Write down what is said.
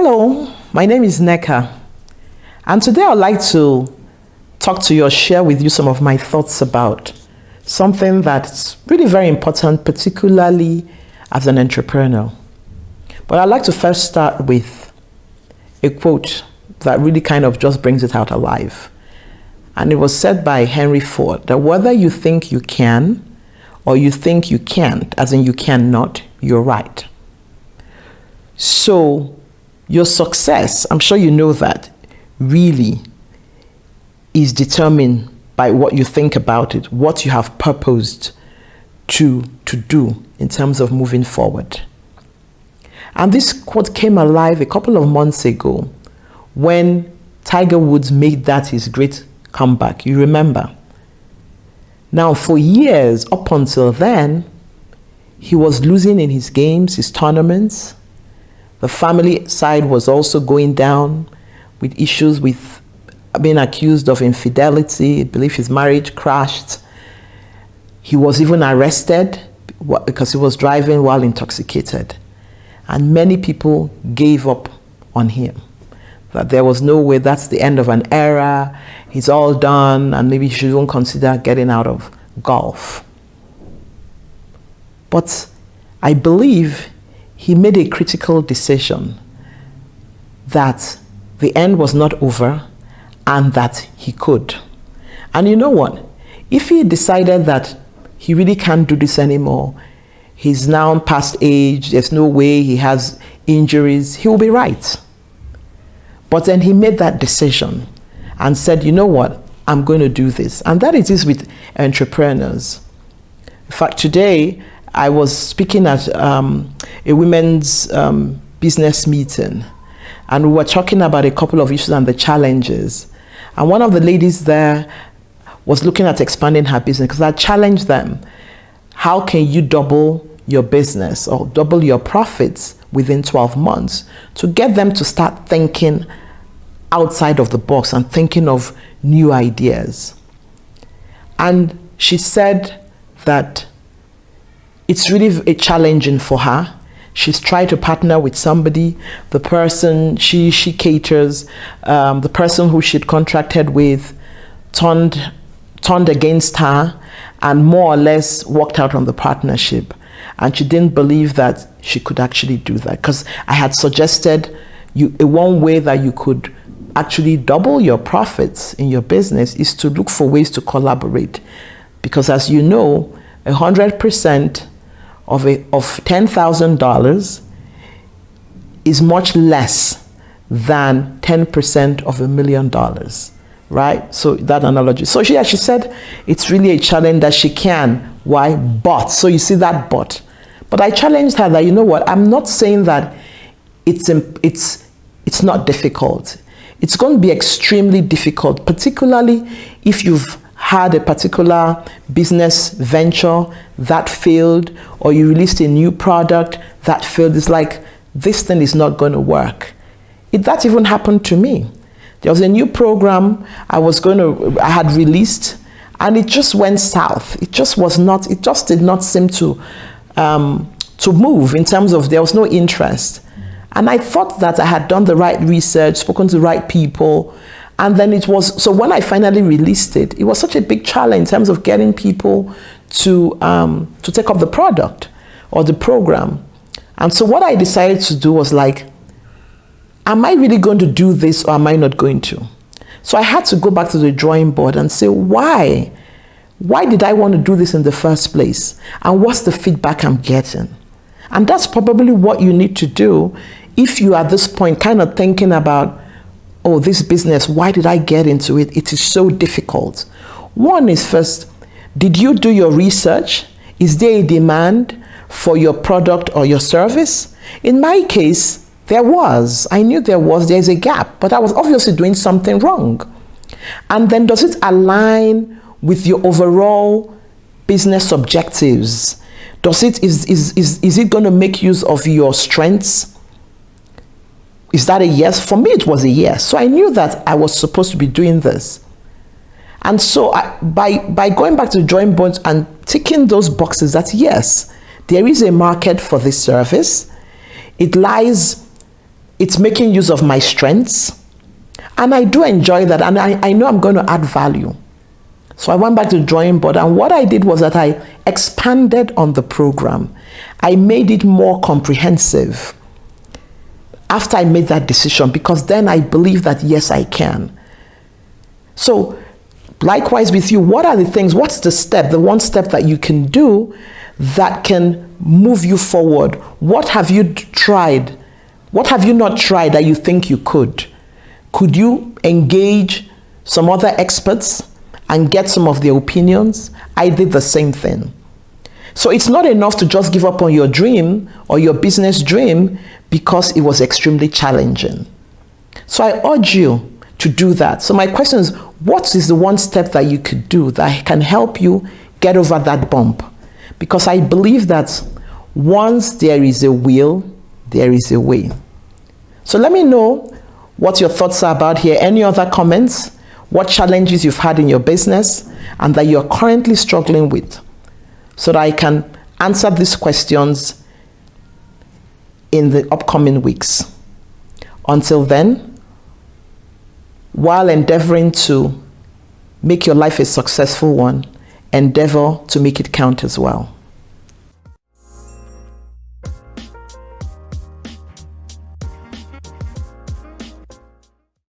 Hello, my name is Neka, and today I'd like to talk to you or share with you some of my thoughts about something that's really very important, particularly as an entrepreneur. But I'd like to first start with a quote that really kind of just brings it out alive. And it was said by Henry Ford that whether you think you can or you think you can't, as in you cannot, you're right. So your success, I'm sure you know that, really is determined by what you think about it, what you have purposed to do in terms of moving forward. And this quote came alive a couple of months ago when Tiger Woods made that his great comeback. You remember? Now, for years up until then, he was losing in his games, his tournaments. The family side was also going down with issues with being accused of infidelity. I believe his marriage crashed. He was even arrested because he was driving while intoxicated. And many people gave up on him. That there was no way, that's the end of an era, he's all done, and maybe he shouldn't consider getting out of golf. But I believe he made a critical decision that the end was not over and that he could. And you know what? If he decided that he really can't do this anymore, he's now past age, there's no way, he has injuries, he will be right. But then he made that decision and said, you know what, I'm going to do this. And that it is with entrepreneurs. In fact, today I was speaking at a women's business meeting, and we were talking about a couple of issues and the challenges. And one of the ladies there was looking at expanding her business because I challenged them. How can you double your business or double your profits within 12 months to get them to start thinking outside of the box and thinking of new ideas? And she said that it's really challenging for her. She's tried to partner with somebody, the person she caters, the person who she'd contracted with turned against her and more or less walked out on the partnership. And she didn't believe that she could actually do that, because I had suggested one way that you could actually double your profits in your business is to look for ways to collaborate. Because as you know, 100% of $10,000 is much less than 10% of $1 million, right? So that analogy. So she said it's really a challenge that she can. Why? But. So you see that but. But I challenged her that, you know what, I'm not saying that it's not difficult. It's going to be extremely difficult, particularly if you've had a particular business venture that failed, or you released a new product that failed. It's like, this thing is not going to work. That even happened to me. There was a new program I had released, and it just went south. It just did not seem to move in terms of there was no interest. And I thought that I had done the right research, spoken to the right people. And then so when I finally released it, it was such a big challenge in terms of getting people to take up the product or the program. And so what I decided to do was like, am I really going to do this or am I not going to? So I had to go back to the drawing board and say, why? Why did I want to do this in the first place? And what's the feedback I'm getting? And that's probably what you need to do if you at this point kind of thinking about, oh, this business, why did I get into it? It is so difficult. One is first, did you do your research? Is there a demand for your product or your service? In my case, there was. I knew there's a gap, but I was obviously doing something wrong. And then does it align with your overall business objectives? Is it going to make use of your strengths? Is that a yes? For me, it was a yes. So I knew that I was supposed to be doing this. And so by going back to the drawing board and ticking those boxes, that yes, there is a market for this service. It lies It's making use of my strengths. And I do enjoy that. And I know I'm going to add value. So I went back to the drawing board. And what I did was that I expanded on the program. I made it more comprehensive after I made that decision, because then I believe that, yes, I can. So likewise with you, what are the things, what's the step, the one step that you can do that can move you forward? What have you tried? What have you not tried that you think you could? Could you engage some other experts and get some of their opinions? I did the same thing. So it's not enough to just give up on your dream or your business dream because it was extremely challenging. So I urge you to do that. So my question is, what is the one step that you could do that can help you get over that bump? Because I believe that once there is a will, there is a way. So let me know what your thoughts are about here. Any other comments? What challenges you've had in your business and that you're currently struggling with, so that I can answer these questions in the upcoming weeks. Until then, while endeavoring to make your life a successful one, endeavor to make it count as well.